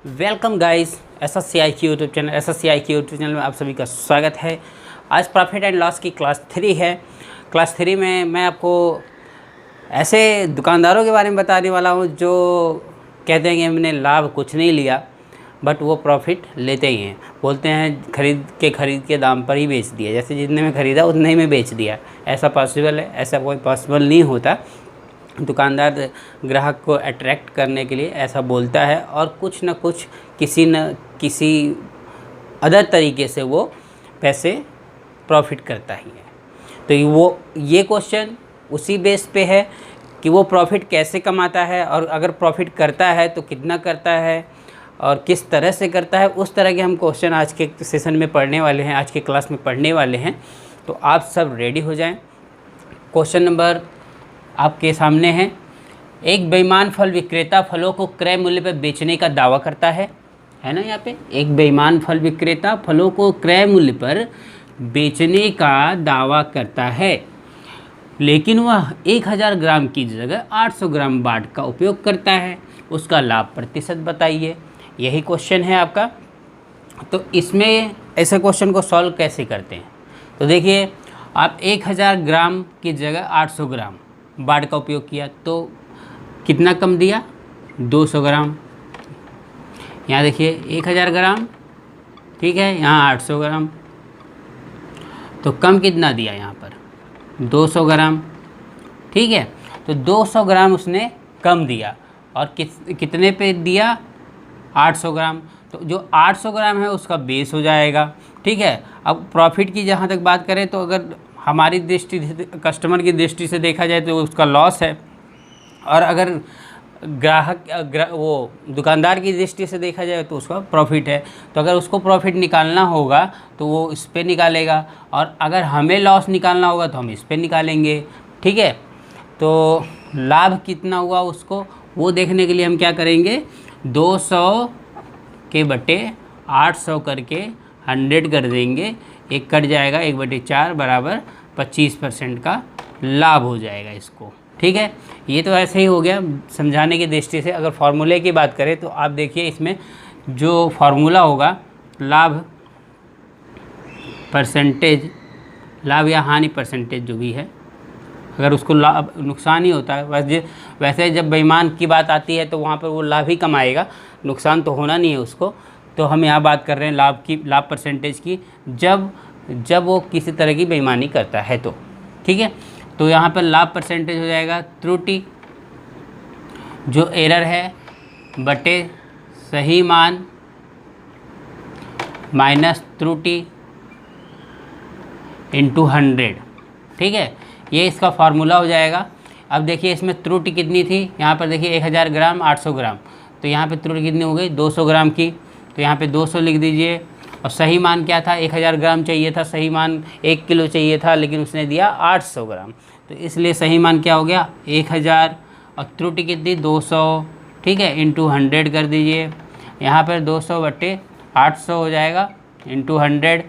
Welcome guys, SSCI की YouTube channel में आप सभी का स्वागत है। आज प्रॉफिट एंड लॉस की क्लास 3 है। क्लास 3 में मैं आपको ऐसे दुकानदारों के बारे में बताने वाला हूं जो कहते हैं कि हमने लाभ कुछ नहीं लिया, बट वो प्रॉफिट लेते ही हैं। बोलते हैं खरीद के दाम पर ही बेच दिया, जैसे जितने में ख़रीदा उतने ही में बेच दिया। ऐसा पॉसिबल है? ऐसा कोई पॉसिबल नहीं होता। दुकानदार ग्राहक को अट्रैक्ट करने के लिए ऐसा बोलता है और कुछ न कुछ किसी न किसी अदर तरीके से वो पैसे प्रॉफिट करता ही है। तो ये क्वेश्चन उसी बेस पे है कि वो प्रॉफिट कैसे कमाता है, और अगर प्रॉफिट करता है तो कितना करता है और किस तरह से करता है। उस तरह के हम क्वेश्चन आज के सेशन में पढ़ने वाले हैं, आज के क्लास में पढ़ने वाले हैं। तो आप सब रेडी हो जाएं। क्वेश्चन नंबर आपके सामने है। एक बेईमान फल विक्रेता फलों को क्रय मूल्य पर बेचने का दावा करता है ना। यहाँ पे एक बेईमान फल विक्रेता फलों को क्रय मूल्य पर बेचने का दावा करता है, लेकिन वह 1000 ग्राम की जगह 800 ग्राम बाट का उपयोग करता है। उसका लाभ प्रतिशत बताइए। यही क्वेश्चन है आपका। तो इसमें ऐसे क्वेश्चन को सॉल्व कैसे करते हैं? तो देखिए, आप 1000 ग्राम की जगह 800 ग्राम बाट का उपयोग किया तो कितना कम दिया? 200 ग्राम। यहाँ देखिए 1000 ग्राम, ठीक है, यहाँ 800 ग्राम, तो कम कितना दिया? यहाँ पर 200 ग्राम, ठीक है। तो 200 ग्राम उसने कम दिया और कितने पे दिया? 800 ग्राम। तो जो 800 ग्राम है उसका बेस हो जाएगा, ठीक है। अब प्रॉफिट की जहाँ तक बात करें तो अगर हमारी दृष्टि से, कस्टमर की दृष्टि से देखा जाए तो उसका लॉस है, और अगर वो दुकानदार की दृष्टि से देखा जाए तो उसका प्रॉफिट है। तो अगर उसको प्रॉफिट निकालना होगा तो वो इस पे निकालेगा, और अगर हमें लॉस निकालना होगा तो हम इस पे निकालेंगे, ठीक है। तो लाभ कितना हुआ उसको वो देखने के लिए हम क्या करेंगे? 200 के बटे 800 करके 100 कर देंगे। एक कट जाएगा, 1/4 बराबर 25% का लाभ हो जाएगा इसको, ठीक है। ये तो ऐसे ही हो गया समझाने की दृष्टि से। अगर फार्मूले की बात करें तो आप देखिए, इसमें जो फार्मूला होगा लाभ परसेंटेज, लाभ या हानि परसेंटेज जो भी है, अगर उसको लाभ नुकसान ही होता है। वैसे जब बेईमान की बात आती है तो वहाँ पर वो लाभ ही कमाएगा, नुकसान तो होना नहीं है उसको। तो हम यहाँ बात कर रहे हैं लाभ परसेंटेज की, जब वो किसी तरह की बेईमानी करता है तो, ठीक है। तो यहाँ पर लाभ परसेंटेज हो जाएगा त्रुटि, जो एरर है, बटे सही मान माइनस त्रुटि इंटू 100, ठीक है। ये इसका फार्मूला हो जाएगा। अब देखिए इसमें त्रुटि कितनी थी? यहाँ पर देखिए 1000 ग्राम 800 ग्राम, तो यहाँ पे त्रुटि कितनी हो गई? 200 ग्राम की। तो यहाँ पे 200 लिख दीजिए। और सही मान क्या था? 1000 ग्राम चाहिए था, सही मान 1 किलो चाहिए था, लेकिन उसने दिया 800 ग्राम। तो इसलिए सही मान क्या हो गया? 1000, और त्रुटि कितनी? 200, ठीक है, इंटू 100 कर दीजिए। यहाँ पर 200 बटे 800 हो जाएगा इंटू 100।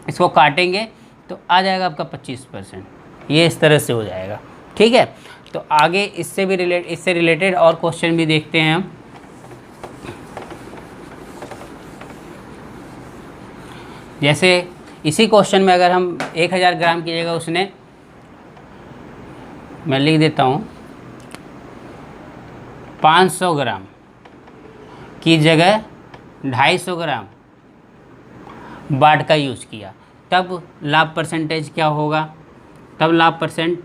इसको काटेंगे तो आ जाएगा आपका 25%। ये इस तरह से हो जाएगा, ठीक है। तो आगे इससे रिलेटेड और क्वेश्चन भी देखते हैं हम। जैसे इसी क्वेश्चन में अगर हम 1000 ग्राम की जगह उसने, मैं लिख देता हूँ, 500 ग्राम की जगह 250 ग्राम बाट का यूज़ किया, तब लाभ परसेंटेज क्या होगा? तब लाभ परसेंट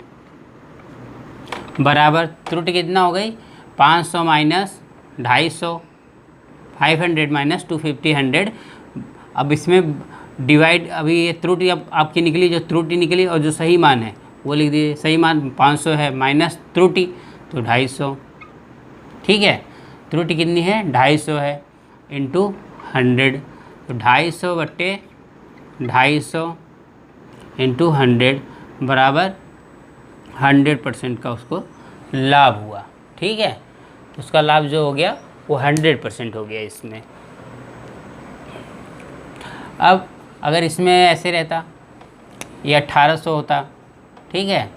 बराबर त्रुटि कितना हो गई? 500 माइनस 250, 500 माइनस 250, 100। अब इसमें डिवाइड, अभी ये त्रुटि अब आपकी निकली, जो त्रुटि निकली और जो सही मान है वो लिख दीजिए। सही मान 500 है, माइनस त्रुटि तो 250, ठीक है। त्रुटि कितनी है? 250 है, इंटू 100। तो 250 बटे 250 इंटू 100 बराबर 100% का उसको लाभ हुआ, ठीक है। तो उसका लाभ जो हो गया वो 100% हो गया इसमें। अब अगर इसमें ऐसे रहता, ये 1800 होता, ठीक है,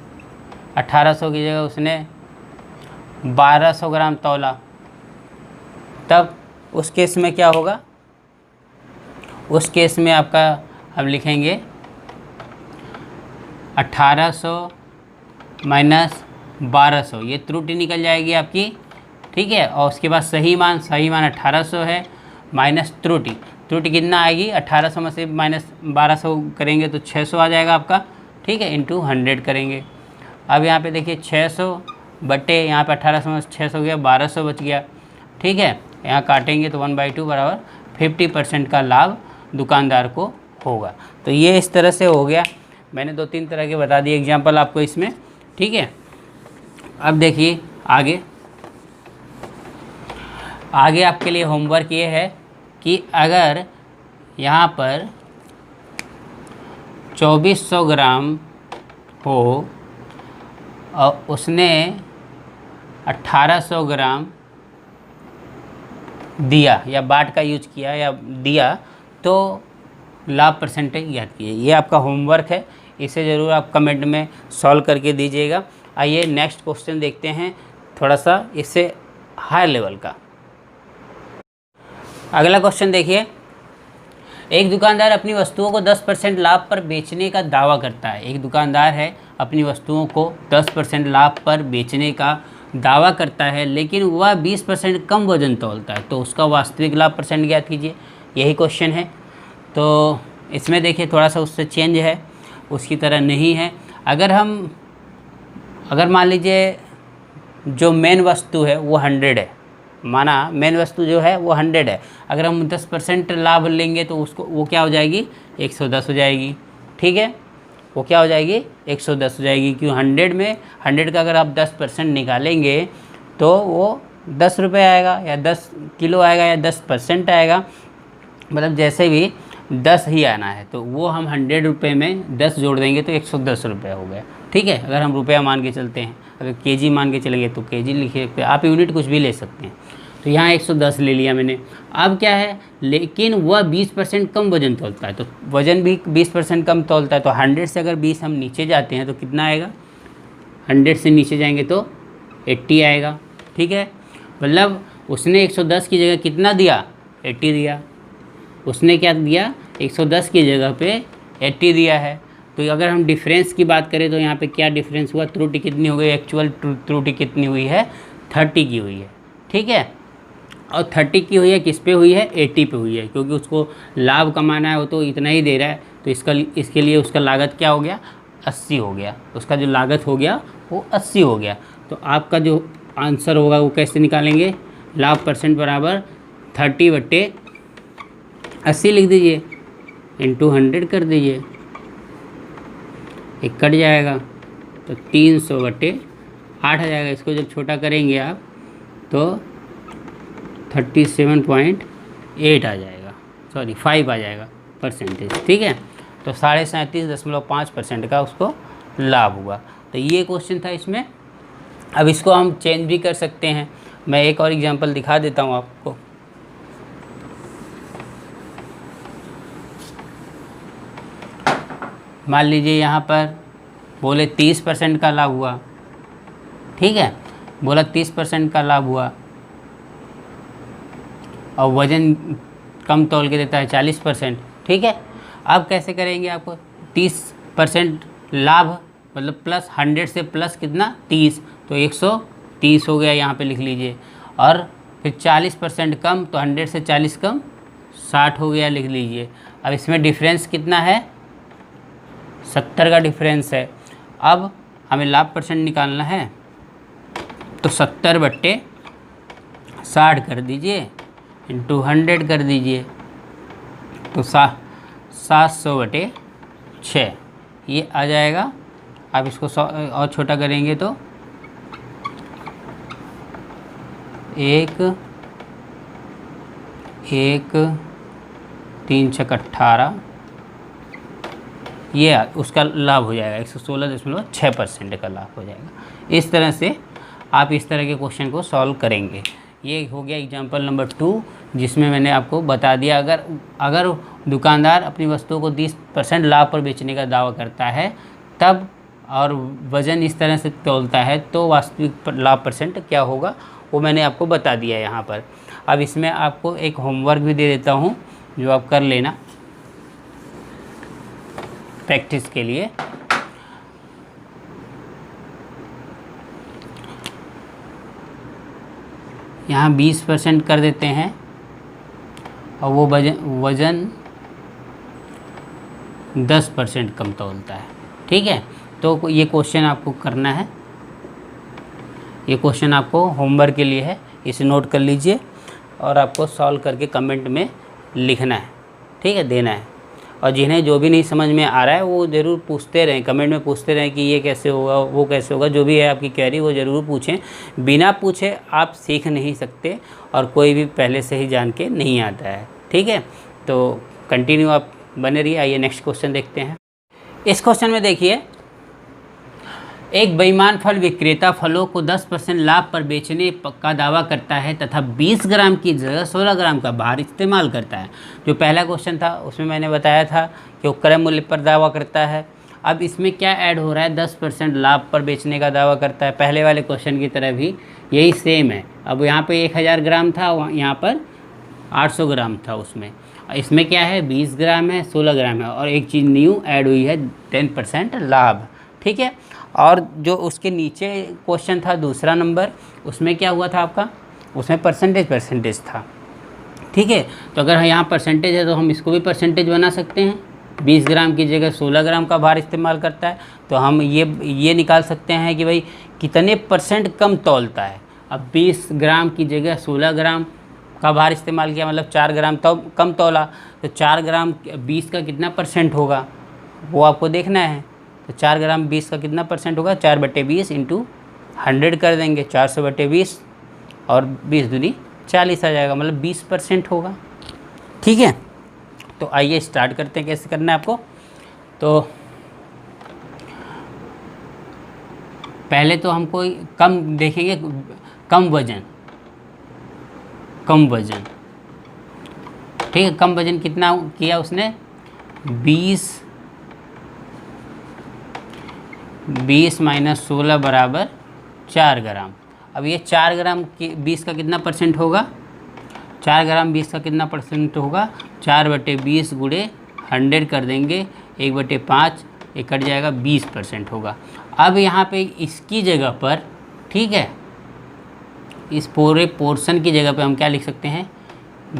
1800 की जगह उसने 1200 ग्राम तौला, तब उस केस में क्या होगा, उस केस में आपका हम लिखेंगे 1800 माइनस 1200, ये त्रुटि निकल जाएगी आपकी, ठीक है। और उसके बाद सही मान 1800 है माइनस त्रुटि, त्रुटि कितना आएगी 1800 में से माइनस 1200 करेंगे तो 600 आ जाएगा आपका, ठीक है, इंटू 100 करेंगे। अब यहाँ पे देखिए 600 बटे यहाँ पे 1800 में 600 गया, 1200 बच गया, ठीक है। यहाँ काटेंगे तो 1/2 बराबर 50% का लाभ दुकानदार को होगा। तो ये इस तरह से हो गया, मैंने 2-3 तरह के बता दिए एग्जाम्पल आपको इसमें, ठीक है। अब देखिए आगे आपके लिए होमवर्क ये है कि अगर यहाँ पर 2400 ग्राम हो और उसने 1800 ग्राम दिया या बाट का यूज किया या दिया, तो लाभ परसेंटेज याद कीजिए। ये आपका होमवर्क है, इसे ज़रूर आप कमेंट में सॉल्व करके दीजिएगा। आइए नेक्स्ट क्वेश्चन देखते हैं, थोड़ा सा इससे हाई लेवल का। अगला क्वेश्चन देखिए, एक दुकानदार अपनी वस्तुओं को 10% लाभ पर बेचने का दावा करता है। एक दुकानदार है, अपनी वस्तुओं को 10% लाभ पर बेचने का दावा करता है, लेकिन वह 20% कम वजन तौलता है, तो उसका वास्तविक लाभ परसेंट ज्ञात कीजिए। यही क्वेश्चन है। तो इसमें देखिए थोड़ा सा उससे चेंज है, उसकी तरह नहीं है। अगर मान लीजिए जो मेन वस्तु है वो 100 है, माना मेन वस्तु जो है वो 100 है, अगर हम 10% लाभ लेंगे तो उसको वो क्या हो जाएगी 110 हो जाएगी, ठीक है। वो क्या हो जाएगी 110 हो जाएगी, क्यों 100 में 100 का अगर आप 10% निकालेंगे तो वो 10 रुपये आएगा या 10 किलो आएगा या 10% आएगा, मतलब जैसे भी 10 ही आना है। तो वो हम 100 रुपये में 10 जोड़ देंगे तो 110 रुपये हो गया, ठीक है। अगर हम रुपया मान के चलते हैं, अगर केजी मान के चलेंगे तो केजी लिखिए, आप यूनिट कुछ भी ले सकते हैं। तो यहाँ 110 ले लिया मैंने। अब क्या है, लेकिन वह 20% कम वजन तौलता है, तो वजन भी 20% कम तौलता है, तो 100 से अगर 20 हम नीचे जाते हैं तो कितना आएगा, 100 से नीचे जाएंगे तो 80 आएगा, ठीक है। मतलब उसने 110 की जगह कितना दिया, 80 दिया। उसने क्या दिया, 110 की जगह पे 80 दिया है। तो अगर हम डिफरेंस की बात करें तो यहाँ पे क्या डिफरेंस हुआ, त्रुटि कितनी हो गई, एक्चुअल त्रुटि कितनी हुई है, 30 की हुई है, ठीक है। और 30 की हुई है, किस पे हुई है, 80 पे हुई है, क्योंकि उसको लाभ कमाना है, वो तो इतना ही दे रहा है, तो इसके लिए उसका लागत क्या हो गया, 80 हो गया। उसका जो लागत हो गया वो 80 हो गया। तो आपका जो आंसर होगा वो कैसे निकालेंगे, लाभ परसेंट बराबर 30/80 लिख दीजिए, इंटू 100 कर दीजिए, एक कट जाएगा तो 300/8 आ जाएगा। इसको जब छोटा करेंगे आप तो 37.8 आ जाएगा, सॉरी 5 आ जाएगा परसेंटेज, ठीक है। तो 37.5% का उसको लाभ हुआ। तो ये क्वेश्चन था इसमें। अब इसको हम चेंज भी कर सकते हैं, मैं एक और एग्जांपल दिखा देता हूँ आपको। मान लीजिए यहाँ पर बोले 30% का लाभ हुआ, ठीक है, बोला 30% का लाभ हुआ और वज़न कम तौल के देता है 40%, ठीक है। अब कैसे करेंगे, आपको 30% लाभ मतलब प्लस 100 से प्लस कितना 30, तो 130 हो गया, यहाँ पे लिख लीजिए। और फिर 40% कम, तो 100 से 40 कम 60 हो गया, लिख लीजिए। अब इसमें डिफरेंस कितना है, 70 का डिफरेंस है। अब हमें लाभ परसेंट निकालना है, तो 70/60 कर दीजिए, इंटू 100 कर दीजिए, तो 700/6 ये आ जाएगा। आप इसको और छोटा करेंगे तो 1 3 6 18, ये उसका लाभ हो जाएगा 116.6% का लाभ हो जाएगा। इस तरह से आप इस तरह के क्वेश्चन को सॉल्व करेंगे। ये हो गया एग्जाम्पल नंबर 2, जिसमें मैंने आपको बता दिया अगर दुकानदार अपनी वस्तुओं को 20% लाभ पर बेचने का दावा करता है तब, और वज़न इस तरह से तौलता है, तो वास्तविक लाभ परसेंट क्या होगा वो मैंने आपको बता दिया यहाँ पर। अब इसमें आपको एक होमवर्क भी दे देता हूँ जो आप कर लेना प्रैक्टिस के लिए। यहाँ 20% कर देते हैं और वो वज़न 10% कम तौलता है। ठीक है, तो ये क्वेश्चन आपको करना है, ये क्वेश्चन आपको होमवर्क के लिए है, इसे नोट कर लीजिए और आपको सॉल्व करके कमेंट में लिखना है। ठीक है, देना है। और जिन्हें जो भी नहीं समझ में आ रहा है वो ज़रूर पूछते रहें, कमेंट में पूछते रहें कि ये कैसे होगा, वो कैसे होगा, जो भी है आपकी क्वेरी वो ज़रूर पूछें। बिना पूछे आप सीख नहीं सकते और कोई भी पहले से ही जान के नहीं आता है। ठीक है, तो कंटिन्यू आप बने रहिए। आइए नेक्स्ट क्वेश्चन देखते हैं। इस क्वेश्चन में देखिए, एक बेईमान फल विक्रेता फलों को 10% लाभ पर बेचने का दावा करता है तथा 20 ग्राम की जगह 16 ग्राम का भार इस्तेमाल करता है। जो पहला क्वेश्चन था उसमें मैंने बताया था कि वो क्रय मूल्य पर दावा करता है। अब इसमें क्या ऐड हो रहा है, 10% लाभ पर बेचने का दावा करता है। पहले वाले क्वेश्चन की तरह भी यही सेम है। अब यहाँ पे 1000 ग्राम था, यहाँ पर 800 ग्राम था उसमें। इसमें क्या है, 20 ग्राम है, 16 ग्राम है और एक चीज़ न्यू ऐड हुई है, 10% लाभ। ठीक है, और जो उसके नीचे क्वेश्चन था दूसरा नंबर, उसमें क्या हुआ था आपका, उसमें परसेंटेज था। ठीक है, तो अगर यहाँ परसेंटेज है तो हम इसको भी परसेंटेज बना सकते हैं। 20 ग्राम की जगह 16 ग्राम का भार इस्तेमाल करता है, तो हम ये निकाल सकते हैं कि भाई कितने % कम तौलता है। अब 20 ग्राम की जगह 16 ग्राम का भार इस्तेमाल किया, मतलब 4 ग्राम तो कम तौला, तो 4 ग्राम 20 का कितना % होगा वो आपको देखना है। तो 4 ग्राम 20 का कितना % होगा, 4/20 इंटू 100 कर देंगे, 400/20 और 20 दूनी 40 आ जाएगा, मतलब 20% होगा। ठीक है, तो आइए स्टार्ट करते हैं कैसे करना है आपको। तो पहले तो हमको कम देखेंगे, कम वजन। ठीक है, कम वजन कितना किया उसने, 20 माइनस 16 बराबर 4 ग्राम। अब ये 4 ग्राम 20 का कितना % होगा, 4 ग्राम 20 का कितना % होगा, 4/20 गुणे 100 कर देंगे, 1/5, ये कट जाएगा, 20% होगा। अब यहाँ पे इसकी जगह पर, ठीक है, इस पूरे पोर्शन की जगह पे हम क्या लिख सकते हैं,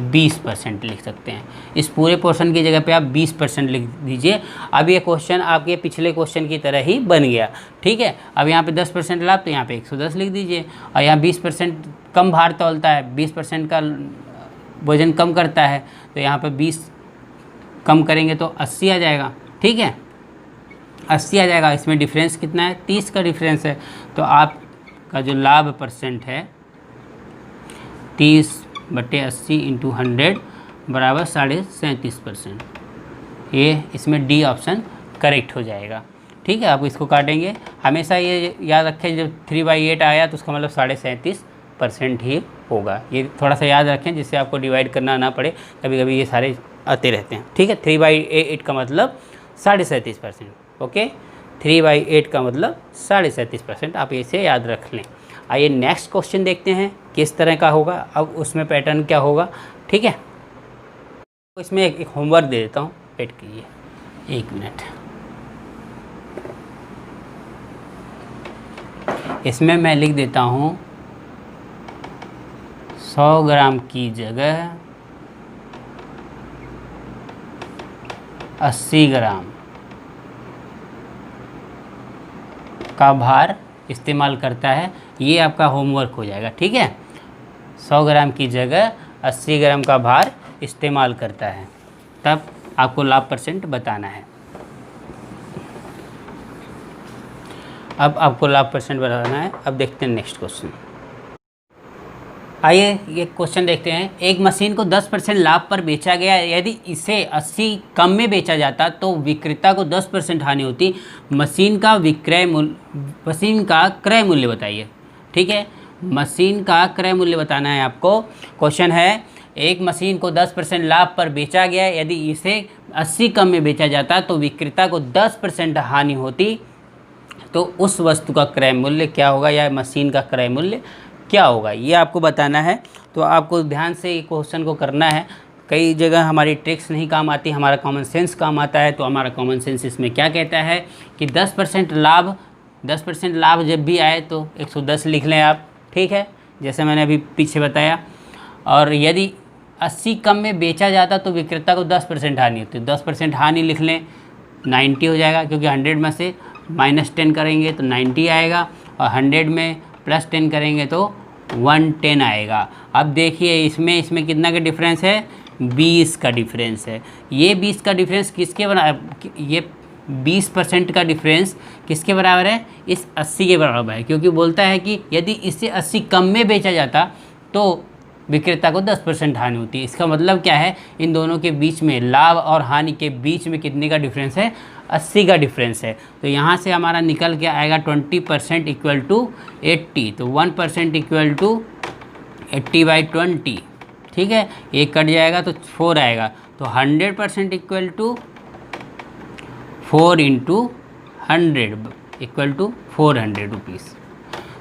20% लिख सकते हैं। इस पूरे पोर्शन की जगह पे आप 20% लिख दीजिए। अब ये क्वेश्चन आपके पिछले क्वेश्चन की तरह ही बन गया। ठीक है, अब यहाँ पे 10% लाभ, तो यहाँ पे 110 लिख दीजिए। और यहाँ 20% कम भार तौलता है, 20% का वजन कम करता है, तो यहाँ पे 20 कम करेंगे तो 80 आ जाएगा। ठीक है, 80 आ जाएगा। इसमें डिफरेंस कितना है, 30 का डिफरेंस है। तो आपका जो लाभ % है 30/80 इंटू 100 बराबर 37.5%। ये इसमें डी ऑप्शन करेक्ट हो जाएगा। ठीक है, आप इसको काटेंगे। हमेशा ये याद रखें, जब 3/8 आया तो उसका मतलब 37.5% ही होगा। ये थोड़ा सा याद रखें जिससे आपको डिवाइड करना ना पड़े, कभी कभी ये सारे आते रहते हैं। ठीक है, 3/8 का मतलब 37.5%। ओके, 3/8 का मतलब 37.5%, आप इसे याद रख लें। आइए नेक्स्ट क्वेश्चन देखते हैं किस तरह का होगा। अब उसमें पैटर्न क्या होगा। ठीक है, इसमें एक होमवर्क दे देता हूँ, वेट कीजिए 1 मिनट। इसमें मैं लिख देता हूँ 100 ग्राम की जगह 80 ग्राम का भार इस्तेमाल करता है। ये आपका होमवर्क हो जाएगा। ठीक है, 100 ग्राम की जगह 80 ग्राम का भार इस्तेमाल करता है, तब आपको लाभ % बताना है। अब आपको लाभ % बताना है। अब देखते हैं नेक्स्ट क्वेश्चन। आइए ये क्वेश्चन देखते हैं। एक मशीन को 10% लाभ पर बेचा गया, यदि इसे 80 कम में बेचा जाता तो विक्रेता को 10% हानि होती। मशीन का क्रय मूल्य बताइए। ठीक है, मशीन का क्रय मूल्य बताना है आपको। क्वेश्चन है, एक मशीन को 10% लाभ पर बेचा गया, यदि इसे 80 कम में बेचा जाता तो विक्रेता को 10% हानि होती, तो उस वस्तु का क्रय मूल्य क्या होगा, या मशीन का क्रय मूल्य क्या होगा, ये आपको बताना है। तो आपको ध्यान से क्वेश्चन को करना है। कई जगह हमारी ट्रिक्स नहीं काम आती, हमारा कॉमन सेंस काम आता है। तो हमारा कॉमन सेंस इसमें क्या कहता है कि 10% लाभ जब भी आए तो 110 लिख लें आप, ठीक है, जैसे मैंने अभी पीछे बताया। और यदि 80 कम में बेचा जाता तो विक्रेता को 10% हानि होती है, 10% हानि लिख लें, 90 हो जाएगा, क्योंकि 100 में से -10 करेंगे तो 90 आएगा, और 100 में +10 करेंगे तो 110 आएगा। अब देखिए इसमें कितना का डिफरेंस है, 20 का डिफरेंस है। ये 20 का डिफरेंस किसके बराबर, ये 20% का डिफरेंस किसके बराबर है, इस 80 के बराबर है, क्योंकि बोलता है कि यदि इससे 80 कम में बेचा जाता तो विक्रेता को 10% हानि होती है। इसका मतलब क्या है, इन दोनों के बीच में, लाभ और हानि के बीच में कितने का डिफरेंस है, 80 का डिफरेंस है। तो यहाँ से हमारा निकल के आएगा 20% इक्वल टू 80, तो 1% इक्वल टू 80/20, ठीक है, एक कट जाएगा तो 4 आएगा, तो 100% equal to 4 × 100 equal to 400 rupees.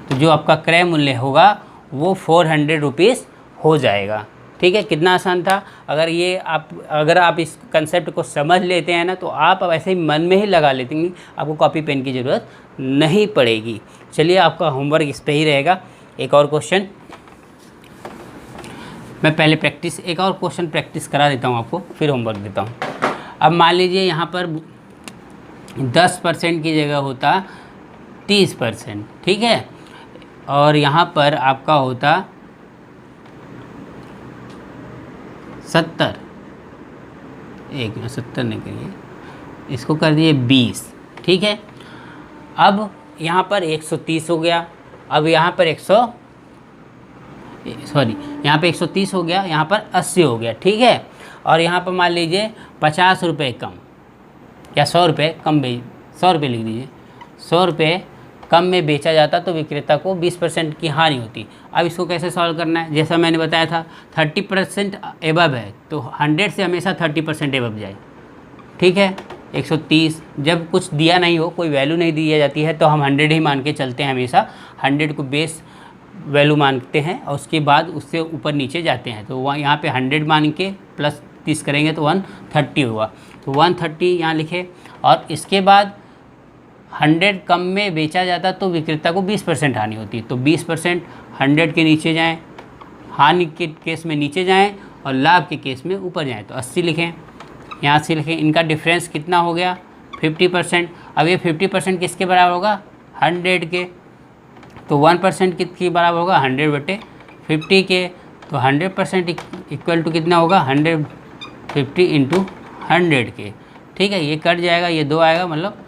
तो जो आपका क्रय मूल्य होगा वो 400 रुपीज़ हो जाएगा, ठीक है। कितना आसान था। अगर आप इस कंसेप्ट को समझ लेते हैं ना, तो आप अब ऐसे ही मन में ही लगा लेते हैं, आपको कॉपी पेन की ज़रूरत नहीं पड़ेगी। चलिए, आपका होमवर्क इस पे ही रहेगा। एक और क्वेश्चन मैं पहले एक और क्वेश्चन प्रैक्टिस करा देता हूँ आपको, फिर होमवर्क देता हूँ। अब मान लीजिए यहाँ पर 10% की जगह होता 30%, ठीक है, और यहाँ पर आपका होता 70, 70 नहीं करिए, इसको कर दिए 20, ठीक है। अब यहाँ पर 130 हो गया, अब यहाँ पर यहाँ पे 130 हो गया, यहाँ पर 80 हो गया, ठीक है। और यहाँ पर मान लीजिए 50 रुपये कम या 100 रुपये कम 100 रुपये लिख दीजिए, 100 रुपये कम में बेचा जाता तो विक्रेता को 20% की हानि होती। अब इसको कैसे सॉल्व करना है, जैसा मैंने बताया था 30% एबव है, तो 100 से हमेशा 30% एबव जाए, ठीक है। 130 जब कुछ दिया नहीं हो, कोई वैल्यू नहीं दी जाती है, तो हम 100 ही मान के चलते हैं हमेशा, 100 को बेस वैल्यू मानते हैं और उसके बाद उससे ऊपर नीचे जाते हैं। तो वहाँ यहाँ पे 100 मान के प्लस 30 करेंगे तो 130 होगा, तो 130 यहाँ लिखे। और इसके बाद 100 कम में बेचा जाता तो विक्रेता को 20% हानि होती है, तो 20% 100 के नीचे जाएं, हानि के केस में नीचे जाएं और लाभ के केस में ऊपर जाएं, तो 80 लिखें, यहाँ से लिखें। इनका डिफरेंस कितना हो गया, 50%। अब ये 50% किसके बराबर होगा, 100 के, तो 1% किसके बराबर होगा, 100/50 के, तो 100% इक्वल टू कितना होगा, 150 × 100 के, ठीक है। ये कट जाएगा, ये 2 आएगा, मतलब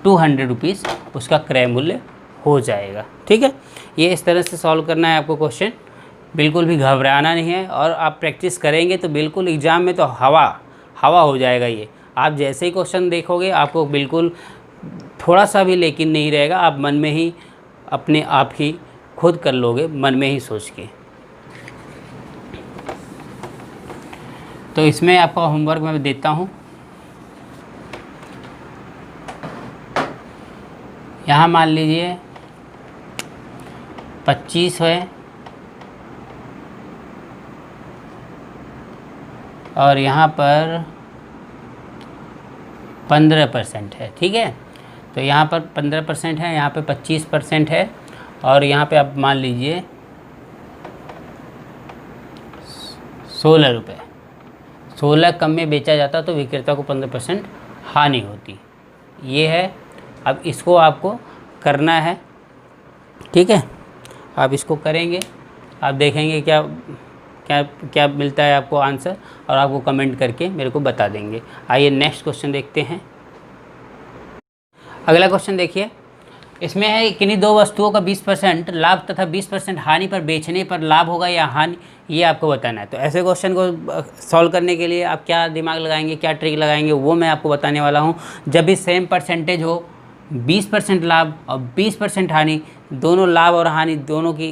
200 रुपीज़ उसका क्रय मूल्य हो जाएगा, ठीक है। ये इस तरह से सॉल्व करना है आपको क्वेश्चन, बिल्कुल भी घबराना नहीं है। और आप प्रैक्टिस करेंगे तो बिल्कुल एग्ज़ाम में तो हवा हो जाएगा। ये आप जैसे ही क्वेश्चन देखोगे आपको बिल्कुल थोड़ा सा भी लेकिन नहीं रहेगा, आप मन में ही अपने आप ही खुद कर लोगे, मन में ही सोच के। तो इसमें आपका होमवर्क मैं देता हूँ। यहाँ मान लीजिए 25 है और यहाँ पर 15% है, ठीक है। तो यहाँ पर 15% है, यहाँ पे 25% है, और यहाँ पे आप मान लीजिए 16 रुपये, 16 कम में बेचा जाता तो विक्रेता को 15% हानि होती। ये है, अब इसको आपको करना है, ठीक है। आप इसको करेंगे, आप देखेंगे क्या क्या क्या मिलता है आपको आंसर, और आपको कमेंट करके मेरे को बता देंगे। आइए नेक्स्ट क्वेश्चन देखते हैं। अगला क्वेश्चन देखिए, इसमें है किन्हीं दो वस्तुओं का 20% लाभ तथा 20% हानि पर बेचने पर लाभ होगा या हानि, ये आपको बताना है। तो ऐसे क्वेश्चन को सॉल्व करने के लिए आप क्या दिमाग लगाएंगे, क्या ट्रिक लगाएंगे, वो मैं आपको बताने वाला हूँ। जब भी सेम परसेंटेज हो, 20% लाभ और 20% हानि, दोनों लाभ और हानि दोनों की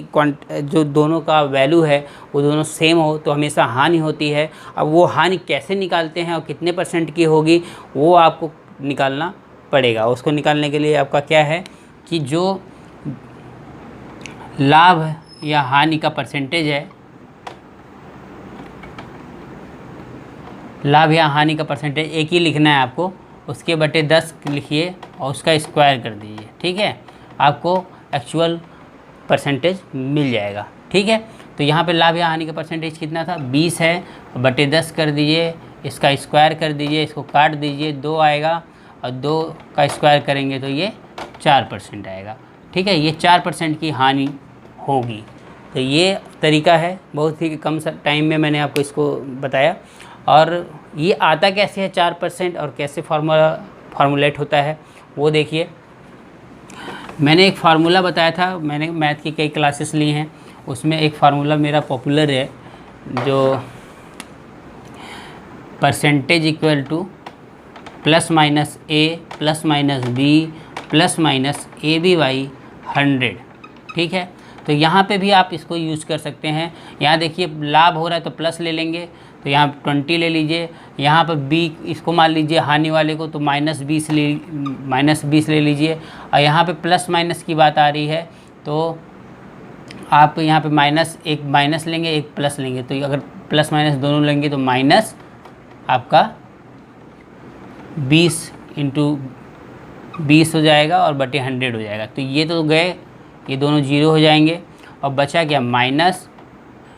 जो दोनों का वैल्यू है वो दोनों सेम हो तो हमेशा हानि होती है। अब वो हानि कैसे निकालते हैं और कितने % की होगी वो आपको निकालना पड़ेगा। उसको निकालने के लिए आपका क्या है कि जो लाभ या हानि का परसेंटेज है, लाभ या हानि का परसेंटेज एक ही लिखना है आपको, उसके बटे 10 लिखिए और उसका स्क्वायर कर दीजिए। ठीक है, आपको एक्चुअल परसेंटेज मिल जाएगा। ठीक है, तो यहाँ पे लाभ या हानि का परसेंटेज कितना था, 20 है, बटे 10 कर दीजिए, इसका स्क्वायर कर दीजिए, इसको काट दीजिए, 2 आएगा और 2 का स्क्वायर करेंगे तो ये 4% आएगा। ठीक है, ये 4% की हानि होगी। तो ये तरीका है, बहुत ही कम टाइम में मैंने आपको इसको बताया। और ये आता कैसे है 4% और कैसे फार्मूलेट होता है वो देखिए। मैंने एक फार्मूला बताया था, मैंने मैथ की कई क्लासेस ली हैं, उसमें एक फार्मूला मेरा पॉपुलर है, जो percentage equal to plus minus A plus minus B plus minus A B by 100। ठीक है, तो यहाँ पे भी आप इसको यूज़ कर सकते हैं। यहाँ देखिए लाभ हो रहा है तो प्लस ले लेंगे, तो यहाँ 20 ले लीजिए, यहाँ पर बी इसको मान लीजिए हानि वाले को, तो -20 ले लीजिए। और यहाँ पे प्लस माइनस की बात आ रही है, तो आप यहाँ पे एक माइनस लेंगे, एक प्लस लेंगे, तो अगर प्लस माइनस दोनों लेंगे तो माइनस आपका 20 × 20 हो जाएगा और बटे 100 हो जाएगा। तो ये तो गए, ये दोनों 0 हो जाएंगे और बचा क्या, माइनस,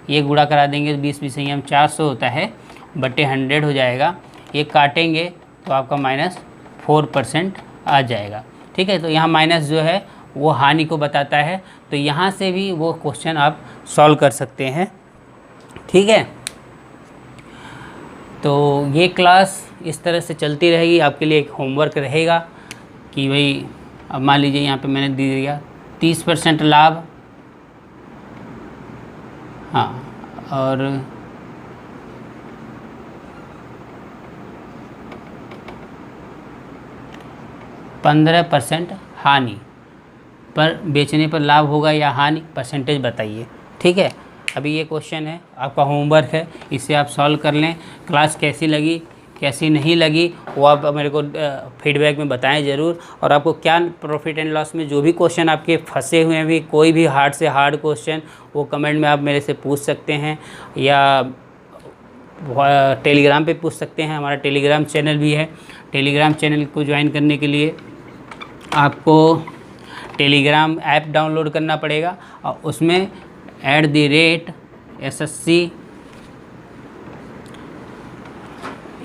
ये गुणा करा देंगे, 20 से हम 400 होता है, बटे 100 हो जाएगा। ये काटेंगे तो आपका -4% आ जाएगा। ठीक है, तो यहाँ माइनस जो है वो हानि को बताता है, तो यहाँ से भी वो क्वेश्चन आप सॉल्व कर सकते हैं। ठीक है, तो ये क्लास इस तरह से चलती रहेगी। आपके लिए एक होमवर्क रहेगा कि भाई अब मान लीजिए यहाँ पे मैंने दे दिया 30% लाभ, हाँ, और 15% हानि, पर बेचने पर लाभ होगा या हानि, परसेंटेज बताइए। ठीक है, अभी ये क्वेश्चन है, आपका होमवर्क है, इसे आप सॉल्व कर लें। क्लास कैसी लगी कैसी नहीं लगी वो आप मेरे को फीडबैक में बताएं ज़रूर। और आपको क्या प्रॉफिट एंड लॉस में जो भी क्वेश्चन आपके फंसे हुए हैं, भी कोई भी हार्ड से हार्ड क्वेश्चन, वो कमेंट में आप मेरे से पूछ सकते हैं या टेलीग्राम पे पूछ सकते हैं। हमारा टेलीग्राम चैनल भी है। टेलीग्राम चैनल को ज्वाइन करने के लिए आपको टेलीग्राम ऐप डाउनलोड करना पड़ेगा और उसमें @SSC,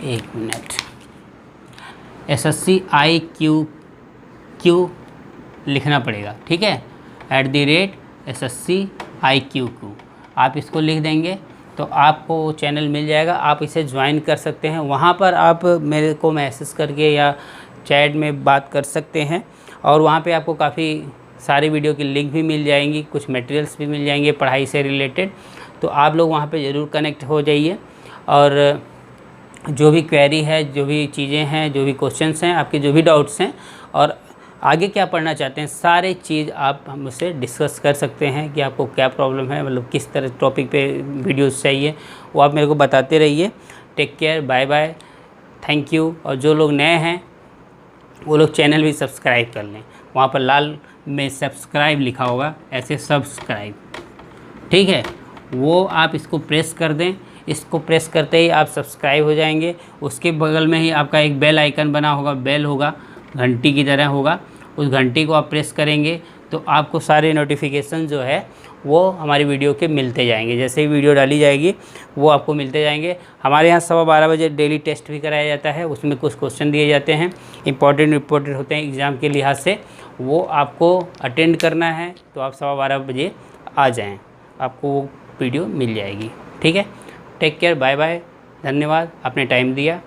एक मिनट, SSC IQQ लिखना पड़ेगा। ठीक है, @SSC IQQ आप इसको लिख देंगे तो आपको चैनल मिल जाएगा। आप इसे ज्वाइन कर सकते हैं, वहाँ पर आप मेरे को मैसेज करके या चैट में बात कर सकते हैं और वहाँ पे आपको काफ़ी सारी वीडियो की लिंक भी मिल जाएंगी, कुछ मटेरियल्स भी मिल जाएंगे पढ़ाई से रिलेटेड। तो आप लोग वहाँ पे ज़रूर कनेक्ट हो जाइए और जो भी क्वेरी है, जो भी चीज़ें हैं, जो भी क्वेश्चंस हैं, आपके जो भी डाउट्स हैं और आगे क्या पढ़ना चाहते हैं, सारे चीज़ आप मुझसे डिस्कस कर सकते हैं कि आपको क्या प्रॉब्लम है, मतलब किस तरह टॉपिक पे वीडियोस चाहिए, वो आप मेरे को बताते रहिए। Take care, bye bye, thank you. और जो लोग नए हैं वो लोग चैनल भी सब्सक्राइब कर लें, वहाँ पर लाल में सब्सक्राइब लिखा होगा, ऐसे सब्सक्राइब, ठीक है, वो आप इसको प्रेस कर दें। इसको प्रेस करते ही आप सब्सक्राइब हो जाएंगे। उसके बगल में ही आपका एक बेल आइकन बना होगा, बेल होगा, घंटी की तरह होगा, उस घंटी को आप प्रेस करेंगे तो आपको सारे नोटिफिकेशन जो है वो हमारी वीडियो के मिलते जाएंगे। जैसे ही वीडियो डाली जाएगी वो आपको मिलते जाएंगे। हमारे यहाँ 12:15 बजे डेली टेस्ट भी कराया जाता है, उसमें कुछ क्वेश्चन दिए जाते हैं, इंपॉर्टेंट होते हैं एग्ज़ाम के लिहाज से, वो आपको अटेंड करना है तो आप 12:15 बजे आ जाएँ, आपको वो वीडियो मिल जाएगी। ठीक है, टेक केयर, बाय बाय, धन्यवाद, आपने टाइम दिया।